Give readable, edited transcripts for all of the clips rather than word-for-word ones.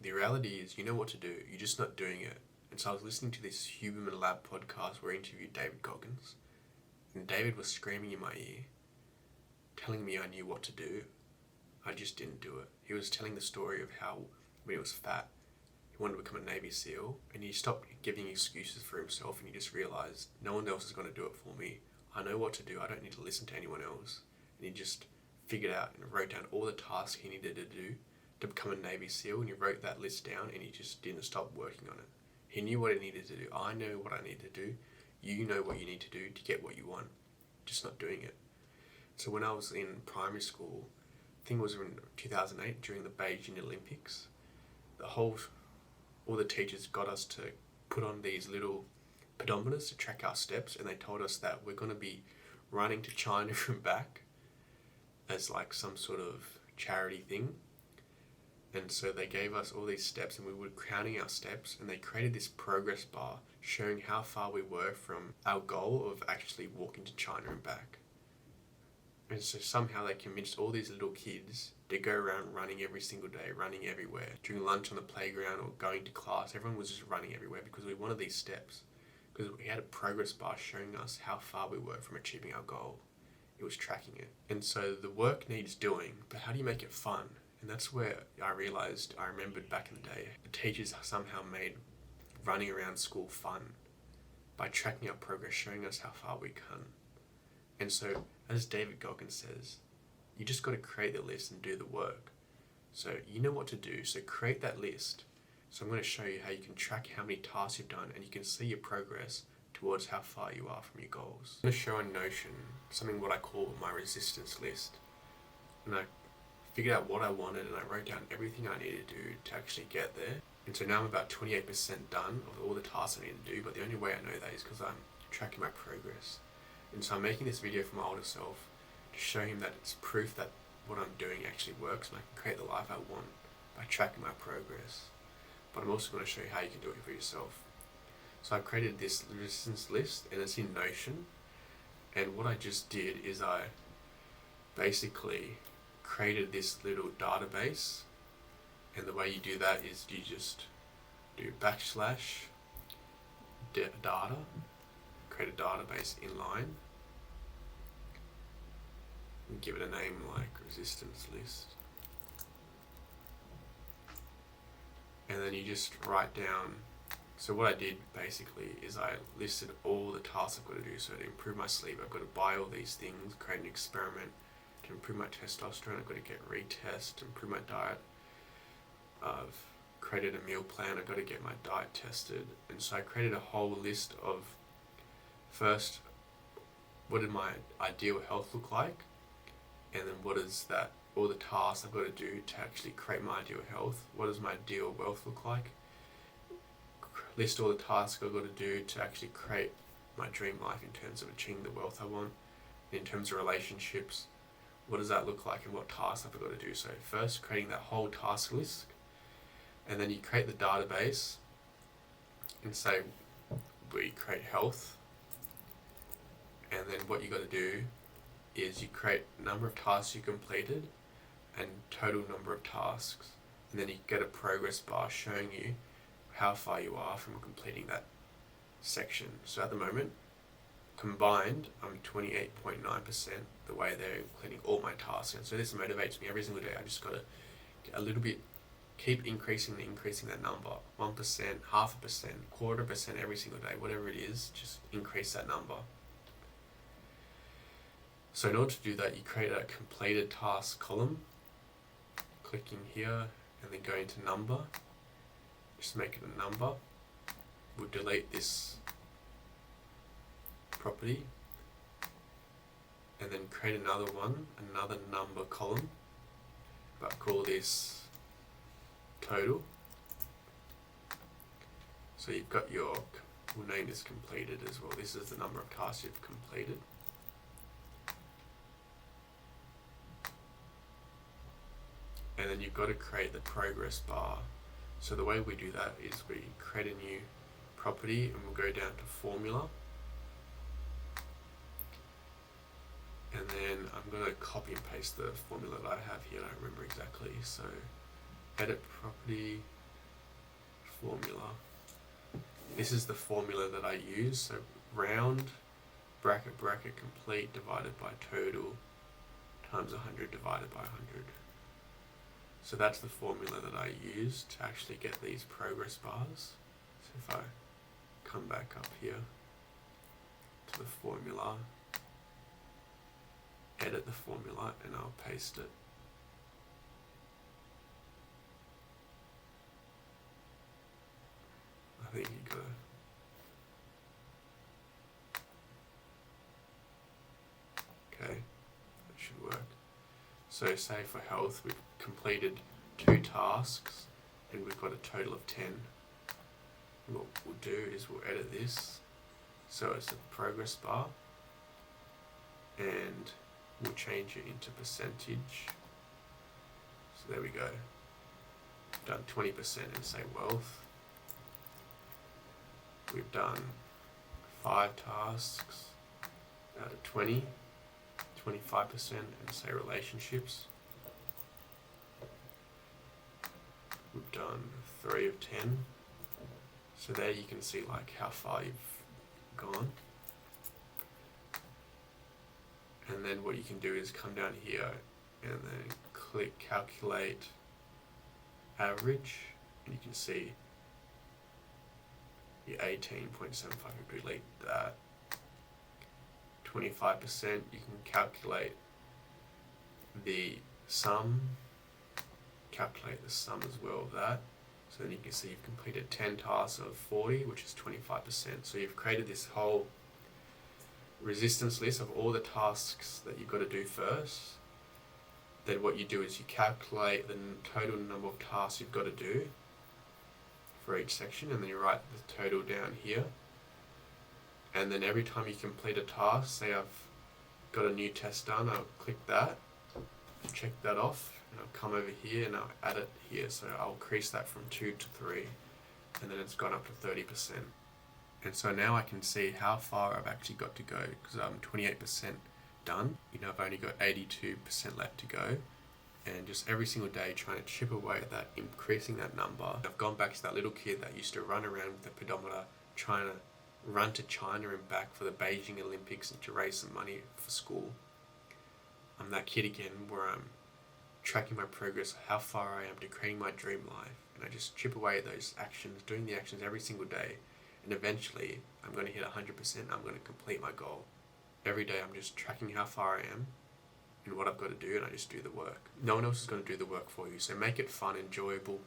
The reality is, you know what to do, you're just not doing it. And so I was listening to this Huberman Lab podcast where I interviewed David Goggins, and David was screaming in my ear, telling me I knew what to do. I just didn't do it. He was telling the story of how when he was fat, he wanted to become a Navy SEAL, and he stopped giving excuses for himself, and he just realised no one else is going to do it for me. I know what to do. I don't need to listen to anyone else. And he just figured out and wrote down all the tasks he needed to do to become a Navy SEAL, and he wrote that list down, and he just didn't stop working on it. He knew what he needed to do. I know what I need to do. You know what you need to do to get what you want. Just not doing it. So when I was in primary school, I think it was in 2008 during the Beijing Olympics, all the teachers got us to put on these little pedometers to track our steps, and they told us that we're going to be running to China and back as like some sort of charity thing. And so they gave us all these steps, and we were counting our steps, and they created this progress bar showing how far we were from our goal of actually walking to China and back. And so somehow they convinced all these little kids to go around running every single day, running everywhere. During lunch on the playground or going to class, everyone was just running everywhere because we wanted these steps. Because we had a progress bar showing us how far we were from achieving our goal. It was tracking it. And so the work needs doing, but how do you make it fun? And that's where I remembered back in the day, the teachers somehow made running around school fun by tracking our progress, showing us how far we can. And so, as David Goggins says, you just got to create the list and do the work. So you know what to do, so create that list. So I'm going to show you how you can track how many tasks you've done, and you can see your progress towards how far you are from your goals. I'm going to show in Notion something what I call my resistance list. And I figured out what I wanted, and I wrote down everything I needed to do to actually get there. And so now I'm about 28% done of all the tasks I need to do, but the only way I know that is because I'm tracking my progress. And so I'm making this video for my older self to show him that it's proof that what I'm doing actually works, and I can create the life I want by tracking my progress. But I'm also going to show you how you can do it for yourself. So I created this resistance list, and it's in Notion. And what I just did is I basically created this little database. And the way you do that is you just do / data, create a database inline, and give it a name like resistance list. And then you just write down, so what I did basically is I listed all the tasks I've got to do. So to improve my sleep, I've got to buy all these things, create an experiment. To improve my testosterone, I've got to get retest. To improve my diet, I've created a meal plan, I've got to get my diet tested. And so I created a whole list of, first, what did my ideal health look like? And then what is that, all the tasks I've got to do to actually create my ideal health? What does my ideal wealth look like? List all the tasks I've got to do to actually create my dream life in terms of achieving the wealth I want. In terms of relationships, what does that look like and what tasks have I got to do? So first, creating that whole task list, and then you create the database and say we create health, and then what you got to do is you create number of tasks you completed and total number of tasks, and then you get a progress bar showing you how far you are from completing that section. So at the moment, combined, I'm 28.9% the way they're completing all my tasks. And so this motivates me every single day. I just got to get a little bit, keep increasing that number. 1%, 0.5%, 0.25% every single day, whatever it is, just increase that number. So in order to do that, you create a completed task column, clicking here and then going to number, just make it a number. We'll delete this property and then create another one, another number column, but call this total. So you've got your, we'll name this completed as well. This is the number of tasks you've completed. And then you've got to create the progress bar. So the way we do that is we create a new property and we'll go down to formula. And then I'm going to copy and paste the formula that I have here. I don't remember exactly. So edit property, formula. This is the formula that I use. So round, bracket, bracket, complete divided by total times 100 divided by 100. So that's the formula that I use to actually get these progress bars. So if I come back up here to the formula, edit the formula, and I'll paste it. I think you gotta okay, that should work. So say for health, we've completed 2 tasks and we've got a total of 10. And what we'll do is we'll edit this so it's a progress bar, and we'll change it into percentage. So there we go. We've done 20% in say wealth. We've done 5 tasks out of 20, 25% in say relationships. We've done 3 of 10. So there you can see like how far you've gone. And then what you can do is come down here and then click calculate average, and you can see your 18.75, delete that. 25%, you can calculate the sum, calculate the sum as well of that. So then you can see you've completed 10 tasks of 40, which is 25%. So you've created this whole resistance list of all the tasks that you've got to do first. Then what you do is you calculate the total number of tasks you've got to do for each section, and then you write the total down here. And then every time you complete a task, say I've got a new test done, I'll click that, check that off, and I'll come over here and I'll add it here. So I'll increase that from 2 to 3, and then it's gone up to 30%. And so now I can see how far I've actually got to go, because I'm 28% done. I've only got 82% left to go. And just every single day trying to chip away at that, increasing that number. I've gone back to that little kid that used to run around with the pedometer, trying to run to China and back for the Beijing Olympics and to raise some money for school. I'm that kid again, where I'm tracking my progress, how far I am to creating my dream life. And I just chip away at those actions, doing the actions every single day. And eventually I'm going to hit 100%, I'm going to complete my goal. Every day I'm just tracking how far I am and what I've got to do, and I just do the work. No one else is going to do the work for you, so make it fun, enjoyable.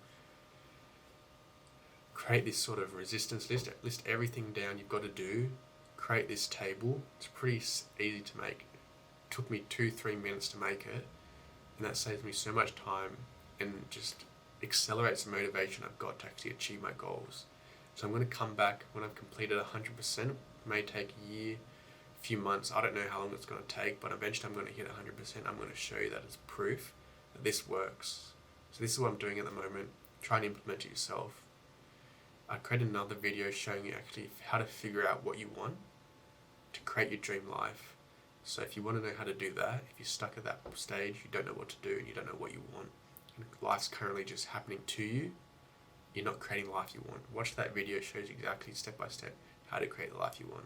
Create this sort of resistance list everything down you've got to do. Create this table. It's pretty easy to make. It took me 2-3 minutes to make it, and that saves me so much time and just accelerates the motivation I've got to actually achieve my goals. So I'm going to come back when I've completed 100%. It may take a year, a few months. I don't know how long it's going to take, but eventually I'm going to hit 100%. I'm going to show you that as proof that this works. So this is what I'm doing at the moment. Try and implement it yourself. I created another video showing you actually how to figure out what you want to create your dream life. So if you want to know how to do that, if you're stuck at that stage, you don't know what to do and you don't know what you want, and life's currently just happening to you, you're not creating the life you want. Watch that video, shows you exactly step by step how to create the life you want.